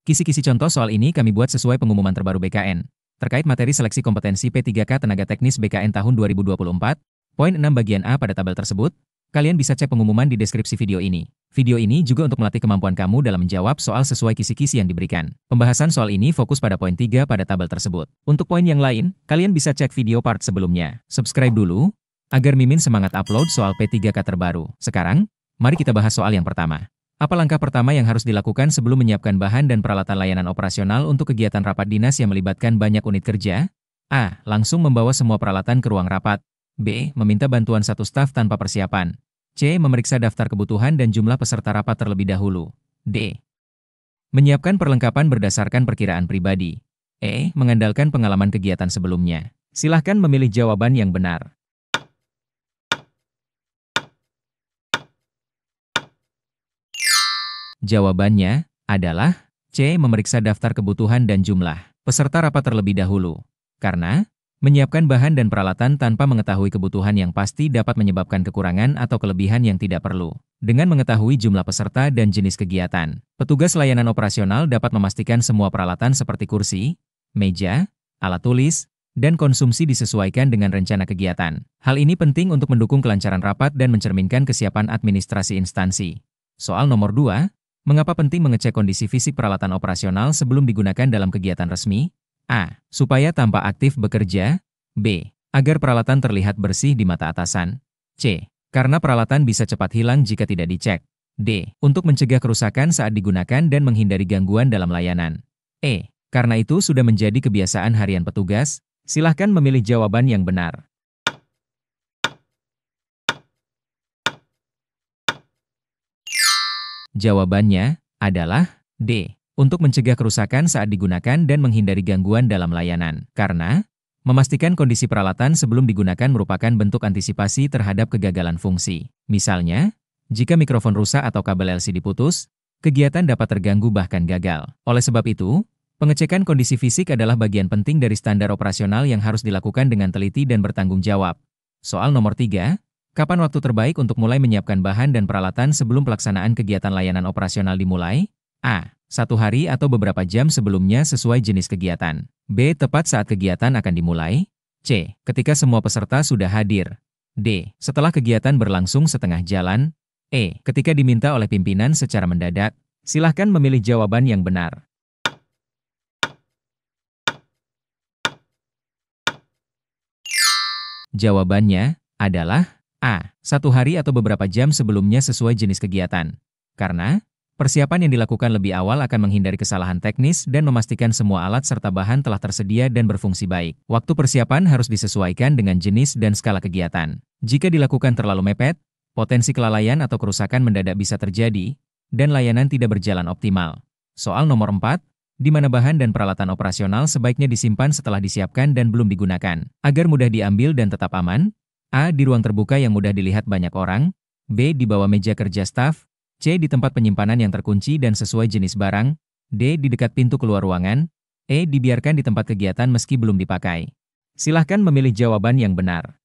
Kisi-kisi contoh soal ini kami buat sesuai pengumuman terbaru BKN. Terkait materi seleksi kompetensi P3K Tenaga Teknis BKN tahun 2024, poin 6 bagian A pada tabel tersebut, kalian bisa cek pengumuman di deskripsi video ini. Video ini juga untuk melatih kemampuan kamu dalam menjawab soal sesuai kisi-kisi yang diberikan. Pembahasan soal ini fokus pada poin 3 pada tabel tersebut. Untuk poin yang lain, kalian bisa cek video part sebelumnya. Subscribe dulu, agar Mimin semangat upload soal P3K terbaru. Sekarang, mari kita bahas soal yang pertama. Apa langkah pertama yang harus dilakukan sebelum menyiapkan bahan dan peralatan layanan operasional untuk kegiatan rapat dinas yang melibatkan banyak unit kerja? A. Langsung membawa semua peralatan ke ruang rapat. B. Meminta bantuan satu staf tanpa persiapan. C. Memeriksa daftar kebutuhan dan jumlah peserta rapat terlebih dahulu. D. Menyiapkan perlengkapan berdasarkan perkiraan pribadi. E. Mengandalkan pengalaman kegiatan sebelumnya. Silahkan memilih jawaban yang benar. Jawabannya adalah C. Memeriksa daftar kebutuhan dan jumlah peserta rapat terlebih dahulu. Karena menyiapkan bahan dan peralatan tanpa mengetahui kebutuhan yang pasti dapat menyebabkan kekurangan atau kelebihan yang tidak perlu. Dengan mengetahui jumlah peserta dan jenis kegiatan, petugas layanan operasional dapat memastikan semua peralatan seperti kursi, meja, alat tulis, dan konsumsi disesuaikan dengan rencana kegiatan. Hal ini penting untuk mendukung kelancaran rapat dan mencerminkan kesiapan administrasi instansi. Soal nomor 2. Mengapa penting mengecek kondisi fisik peralatan operasional sebelum digunakan dalam kegiatan resmi? A. Supaya tampak aktif bekerja. B. Agar peralatan terlihat bersih di mata atasan. C. Karena peralatan bisa cepat hilang jika tidak dicek. D. Untuk mencegah kerusakan saat digunakan dan menghindari gangguan dalam layanan. E. Karena itu sudah menjadi kebiasaan harian petugas. Silahkan memilih jawaban yang benar. Jawabannya adalah D. Untuk mencegah kerusakan saat digunakan dan menghindari gangguan dalam layanan. Karena memastikan kondisi peralatan sebelum digunakan merupakan bentuk antisipasi terhadap kegagalan fungsi. Misalnya, jika mikrofon rusak atau kabel LCD putus, kegiatan dapat terganggu bahkan gagal. Oleh sebab itu, pengecekan kondisi fisik adalah bagian penting dari standar operasional yang harus dilakukan dengan teliti dan bertanggung jawab. Soal nomor 3. Kapan waktu terbaik untuk mulai menyiapkan bahan dan peralatan sebelum pelaksanaan kegiatan layanan operasional dimulai? A. 1 hari atau beberapa jam sebelumnya sesuai jenis kegiatan. B. Tepat saat kegiatan akan dimulai. C. Ketika semua peserta sudah hadir. D. Setelah kegiatan berlangsung setengah jalan. E. Ketika diminta oleh pimpinan secara mendadak. Silahkan memilih jawaban yang benar. Jawabannya adalah A. 1 hari atau beberapa jam sebelumnya sesuai jenis kegiatan. Karena persiapan yang dilakukan lebih awal akan menghindari kesalahan teknis dan memastikan semua alat serta bahan telah tersedia dan berfungsi baik. Waktu persiapan harus disesuaikan dengan jenis dan skala kegiatan. Jika dilakukan terlalu mepet, potensi kelalaian atau kerusakan mendadak bisa terjadi, dan layanan tidak berjalan optimal. Soal nomor 4. Di mana bahan dan peralatan operasional sebaiknya disimpan setelah disiapkan dan belum digunakan, agar mudah diambil dan tetap aman? A. Di ruang terbuka yang mudah dilihat banyak orang. B. Di bawah meja kerja staf. C. Di tempat penyimpanan yang terkunci dan sesuai jenis barang. D. Di dekat pintu keluar ruangan. E. Dibiarkan di tempat kegiatan meski belum dipakai. Silahkan memilih jawaban yang benar.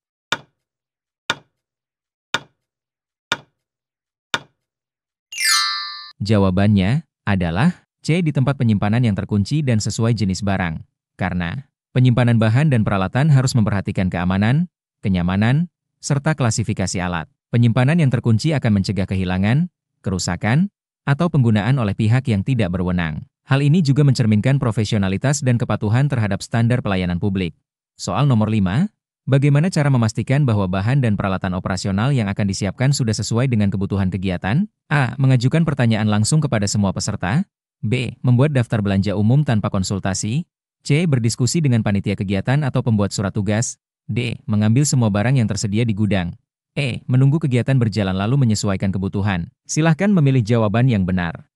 Jawabannya adalah C. Di tempat penyimpanan yang terkunci dan sesuai jenis barang. Karena penyimpanan bahan dan peralatan harus memperhatikan keamanan, kenyamanan, serta klasifikasi alat. Penyimpanan yang terkunci akan mencegah kehilangan, kerusakan, atau penggunaan oleh pihak yang tidak berwenang. Hal ini juga mencerminkan profesionalitas dan kepatuhan terhadap standar pelayanan publik. Soal nomor 5. Bagaimana cara memastikan bahwa bahan dan peralatan operasional yang akan disiapkan sudah sesuai dengan kebutuhan kegiatan? A. Mengajukan pertanyaan langsung kepada semua peserta. B. Membuat daftar belanja umum tanpa konsultasi. C. Berdiskusi dengan panitia kegiatan atau pembuat surat tugas. D. Mengambil semua barang yang tersedia di gudang. E. Menunggu kegiatan berjalan lalu menyesuaikan kebutuhan. Silahkan memilih jawaban yang benar.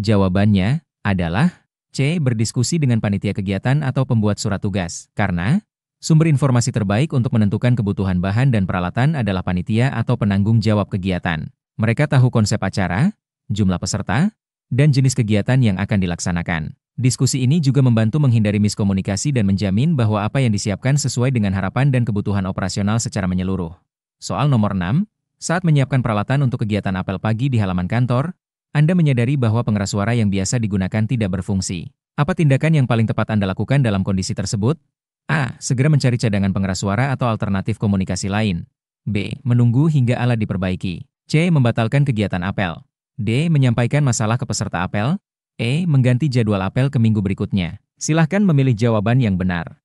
Jawabannya adalah C. Berdiskusi dengan panitia kegiatan atau pembuat surat tugas. Karena sumber informasi terbaik untuk menentukan kebutuhan bahan dan peralatan adalah panitia atau penanggung jawab kegiatan. Mereka tahu konsep acara, jumlah peserta, dan jenis kegiatan yang akan dilaksanakan. Diskusi ini juga membantu menghindari miskomunikasi dan menjamin bahwa apa yang disiapkan sesuai dengan harapan dan kebutuhan operasional secara menyeluruh. Soal nomor 6. Saat menyiapkan peralatan untuk kegiatan apel pagi di halaman kantor, Anda menyadari bahwa pengeras suara yang biasa digunakan tidak berfungsi. Apa tindakan yang paling tepat Anda lakukan dalam kondisi tersebut? A. Segera mencari cadangan pengeras suara atau alternatif komunikasi lain. B. Menunggu hingga alat diperbaiki. C. Membatalkan kegiatan apel. D. Menyampaikan masalah ke peserta apel. E. Mengganti jadwal apel ke minggu berikutnya. Silahkan memilih jawaban yang benar.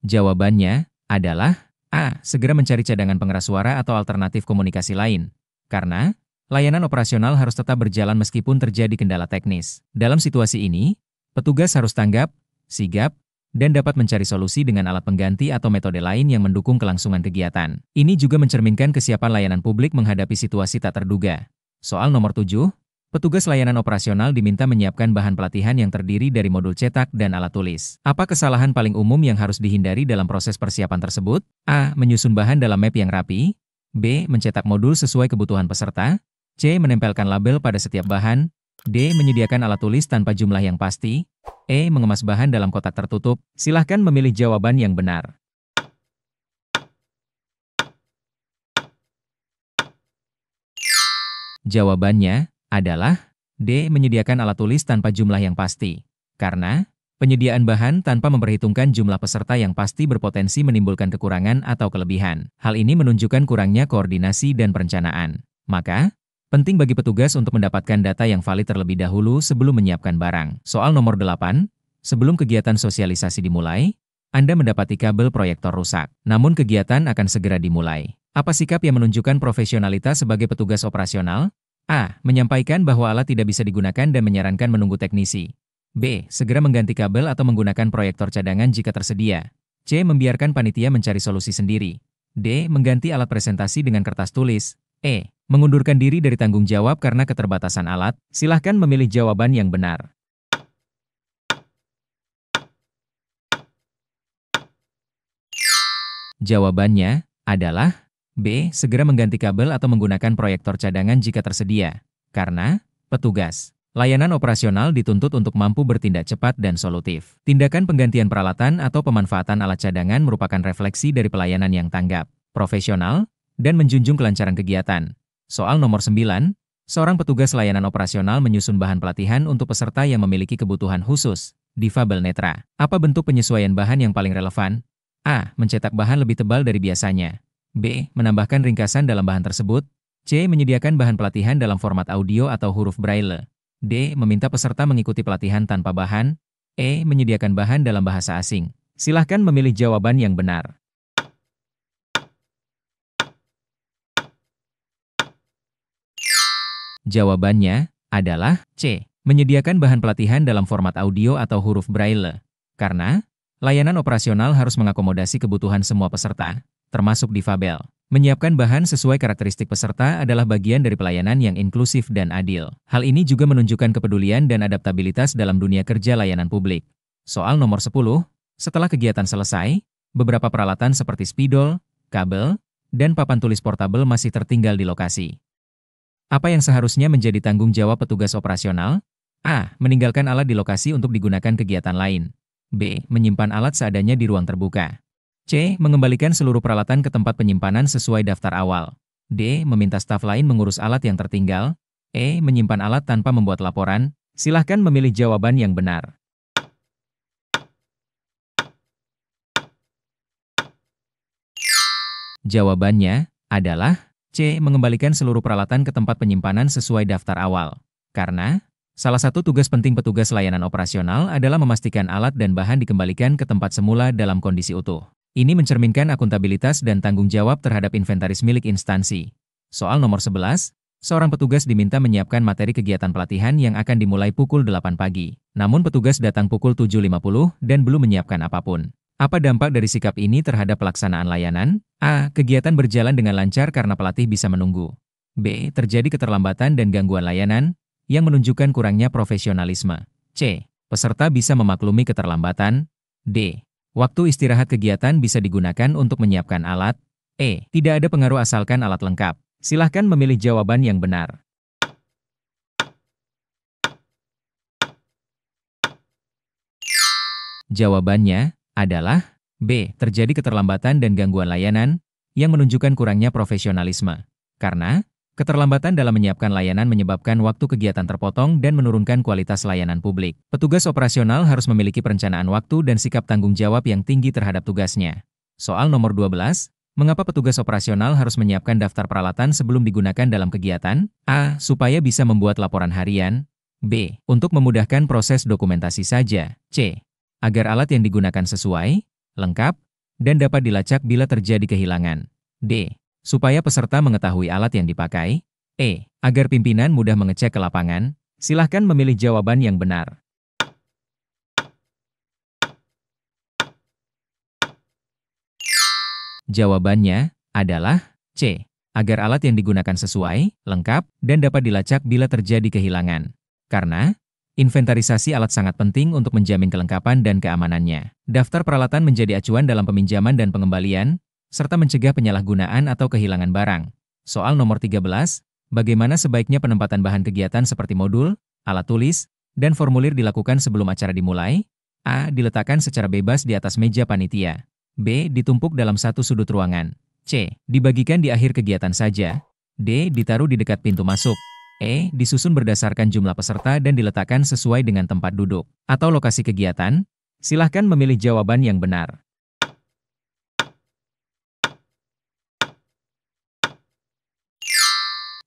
Jawabannya adalah A. Segera mencari cadangan pengeras suara atau alternatif komunikasi lain. Karena layanan operasional harus tetap berjalan meskipun terjadi kendala teknis. Dalam situasi ini, petugas harus tanggap, sigap, dan dapat mencari solusi dengan alat pengganti atau metode lain yang mendukung kelangsungan kegiatan. Ini juga mencerminkan kesiapan layanan publik menghadapi situasi tak terduga. Soal nomor 7, petugas layanan operasional diminta menyiapkan bahan pelatihan yang terdiri dari modul cetak dan alat tulis. Apa kesalahan paling umum yang harus dihindari dalam proses persiapan tersebut? A. Menyusun bahan dalam map yang rapi. B. Mencetak modul sesuai kebutuhan peserta. C. Menempelkan label pada setiap bahan. D. Menyediakan alat tulis tanpa jumlah yang pasti. E. Mengemas bahan dalam kotak tertutup. Silahkan memilih jawaban yang benar. Jawabannya adalah D. Menyediakan alat tulis tanpa jumlah yang pasti. Karena penyediaan bahan tanpa memperhitungkan jumlah peserta yang pasti berpotensi menimbulkan kekurangan atau kelebihan. Hal ini menunjukkan kurangnya koordinasi dan perencanaan. Maka, penting bagi petugas untuk mendapatkan data yang valid terlebih dahulu sebelum menyiapkan barang. Soal nomor 8, sebelum kegiatan sosialisasi dimulai, Anda mendapati kabel proyektor rusak. Namun kegiatan akan segera dimulai. Apa sikap yang menunjukkan profesionalitas sebagai petugas operasional? A. Menyampaikan bahwa alat tidak bisa digunakan dan menyarankan menunggu teknisi. B. Segera mengganti kabel atau menggunakan proyektor cadangan jika tersedia. C. Membiarkan panitia mencari solusi sendiri. D. Mengganti alat presentasi dengan kertas tulis. E. Mengundurkan diri dari tanggung jawab karena keterbatasan alat. Silahkan memilih jawaban yang benar. Jawabannya adalah B. Segera mengganti kabel atau menggunakan proyektor cadangan jika tersedia. Karena petugas layanan operasional dituntut untuk mampu bertindak cepat dan solutif. Tindakan penggantian peralatan atau pemanfaatan alat cadangan merupakan refleksi dari pelayanan yang tanggap, profesional, dan menjunjung kelancaran kegiatan. Soal nomor 9, seorang petugas layanan operasional menyusun bahan pelatihan untuk peserta yang memiliki kebutuhan khusus, difabel netra. Apa bentuk penyesuaian bahan yang paling relevan? A. Mencetak bahan lebih tebal dari biasanya. B. Menambahkan ringkasan dalam bahan tersebut. C. Menyediakan bahan pelatihan dalam format audio atau huruf braille. D. Meminta peserta mengikuti pelatihan tanpa bahan. E. Menyediakan bahan dalam bahasa asing. Silahkan memilih jawaban yang benar. Jawabannya adalah C. Menyediakan bahan pelatihan dalam format audio atau huruf braille. Karena layanan operasional harus mengakomodasi kebutuhan semua peserta, termasuk difabel. Menyiapkan bahan sesuai karakteristik peserta adalah bagian dari pelayanan yang inklusif dan adil. Hal ini juga menunjukkan kepedulian dan adaptabilitas dalam dunia kerja layanan publik. Soal nomor 10, setelah kegiatan selesai, beberapa peralatan seperti spidol, kabel, dan papan tulis portabel masih tertinggal di lokasi. Apa yang seharusnya menjadi tanggung jawab petugas operasional? A. Meninggalkan alat di lokasi untuk digunakan kegiatan lain. B. Menyimpan alat seadanya di ruang terbuka. C. Mengembalikan seluruh peralatan ke tempat penyimpanan sesuai daftar awal. D. Meminta staf lain mengurus alat yang tertinggal. E. Menyimpan alat tanpa membuat laporan. Silahkan memilih jawaban yang benar. Jawabannya adalah C. Mengembalikan seluruh peralatan ke tempat penyimpanan sesuai daftar awal. Karena salah satu tugas penting petugas layanan operasional adalah memastikan alat dan bahan dikembalikan ke tempat semula dalam kondisi utuh. Ini mencerminkan akuntabilitas dan tanggung jawab terhadap inventaris milik instansi. Soal nomor 11, seorang petugas diminta menyiapkan materi kegiatan pelatihan yang akan dimulai pukul 8 pagi. Namun petugas datang pukul 7.50 dan belum menyiapkan apapun. Apa dampak dari sikap ini terhadap pelaksanaan layanan? A. Kegiatan berjalan dengan lancar karena pelatih bisa menunggu. B. Terjadi keterlambatan dan gangguan layanan yang menunjukkan kurangnya profesionalisme. C. Peserta bisa memaklumi keterlambatan. D. Waktu istirahat kegiatan bisa digunakan untuk menyiapkan alat. E. Tidak ada pengaruh asalkan alat lengkap. Silahkan memilih jawaban yang benar. Jawabannya adalah B. Terjadi keterlambatan dan gangguan layanan yang menunjukkan kurangnya profesionalisme. Karena keterlambatan dalam menyiapkan layanan menyebabkan waktu kegiatan terpotong dan menurunkan kualitas layanan publik. Petugas operasional harus memiliki perencanaan waktu dan sikap tanggung jawab yang tinggi terhadap tugasnya. Soal nomor 12, mengapa petugas operasional harus menyiapkan daftar peralatan sebelum digunakan dalam kegiatan? A. Supaya bisa membuat laporan harian. B. Untuk memudahkan proses dokumentasi saja. C. Agar alat yang digunakan sesuai, lengkap, dan dapat dilacak bila terjadi kehilangan. D. Supaya peserta mengetahui alat yang dipakai. E. Agar pimpinan mudah mengecek ke lapangan. Silahkan memilih jawaban yang benar. Jawabannya adalah C. Agar alat yang digunakan sesuai, lengkap, dan dapat dilacak bila terjadi kehilangan. Karena inventarisasi alat sangat penting untuk menjamin kelengkapan dan keamanannya. Daftar peralatan menjadi acuan dalam peminjaman dan pengembalian, serta mencegah penyalahgunaan atau kehilangan barang. Soal nomor 13, bagaimana sebaiknya penempatan bahan kegiatan seperti modul, alat tulis, dan formulir dilakukan sebelum acara dimulai? A. Diletakkan secara bebas di atas meja panitia. B. Ditumpuk dalam satu sudut ruangan. C. Dibagikan di akhir kegiatan saja. D. Ditaruh di dekat pintu masuk. E. Disusun berdasarkan jumlah peserta dan diletakkan sesuai dengan tempat duduk atau lokasi kegiatan. Silahkan memilih jawaban yang benar.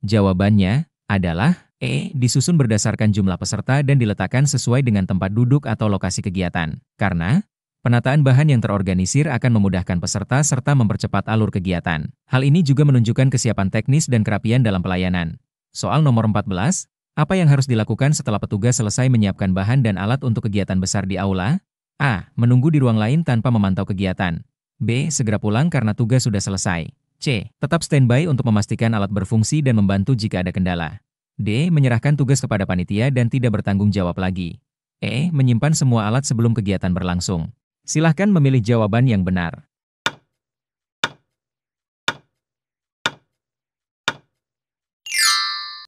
Jawabannya adalah E. Disusun berdasarkan jumlah peserta dan diletakkan sesuai dengan tempat duduk atau lokasi kegiatan. Karena penataan bahan yang terorganisir akan memudahkan peserta serta mempercepat alur kegiatan. Hal ini juga menunjukkan kesiapan teknis dan kerapian dalam pelayanan. Soal nomor 14, apa yang harus dilakukan setelah petugas selesai menyiapkan bahan dan alat untuk kegiatan besar di aula? A. Menunggu di ruang lain tanpa memantau kegiatan. B. Segera pulang karena tugas sudah selesai. C. Tetap standby untuk memastikan alat berfungsi dan membantu jika ada kendala. D. Menyerahkan tugas kepada panitia dan tidak bertanggung jawab lagi. E. Menyimpan semua alat sebelum kegiatan berlangsung. Silahkan memilih jawaban yang benar.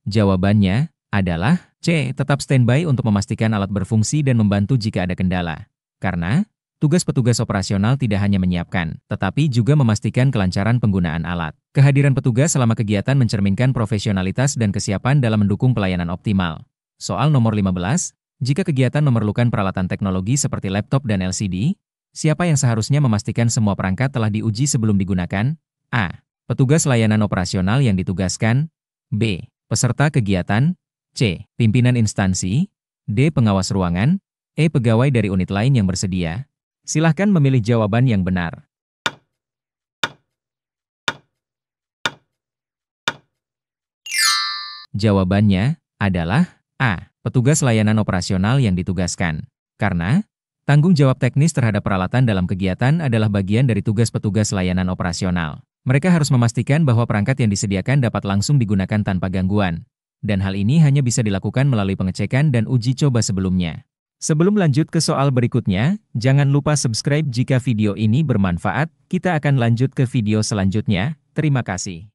Jawabannya adalah C. Tetap standby untuk memastikan alat berfungsi dan membantu jika ada kendala. Karena tugas petugas operasional tidak hanya menyiapkan, tetapi juga memastikan kelancaran penggunaan alat. Kehadiran petugas selama kegiatan mencerminkan profesionalitas dan kesiapan dalam mendukung pelayanan optimal. Soal nomor 15, jika kegiatan memerlukan peralatan teknologi seperti laptop dan LCD, siapa yang seharusnya memastikan semua perangkat telah diuji sebelum digunakan? A. Petugas layanan operasional yang ditugaskan. B. Peserta kegiatan. C. Pimpinan instansi. D. Pengawas ruangan. E. Pegawai dari unit lain yang bersedia. Silahkan memilih jawaban yang benar. Jawabannya adalah A. Petugas layanan operasional yang ditugaskan. Karena tanggung jawab teknis terhadap peralatan dalam kegiatan adalah bagian dari tugas petugas layanan operasional. Mereka harus memastikan bahwa perangkat yang disediakan dapat langsung digunakan tanpa gangguan. Dan hal ini hanya bisa dilakukan melalui pengecekan dan uji coba sebelumnya. Sebelum lanjut ke soal berikutnya, jangan lupa subscribe jika video ini bermanfaat. Kita akan lanjut ke video selanjutnya. Terima kasih.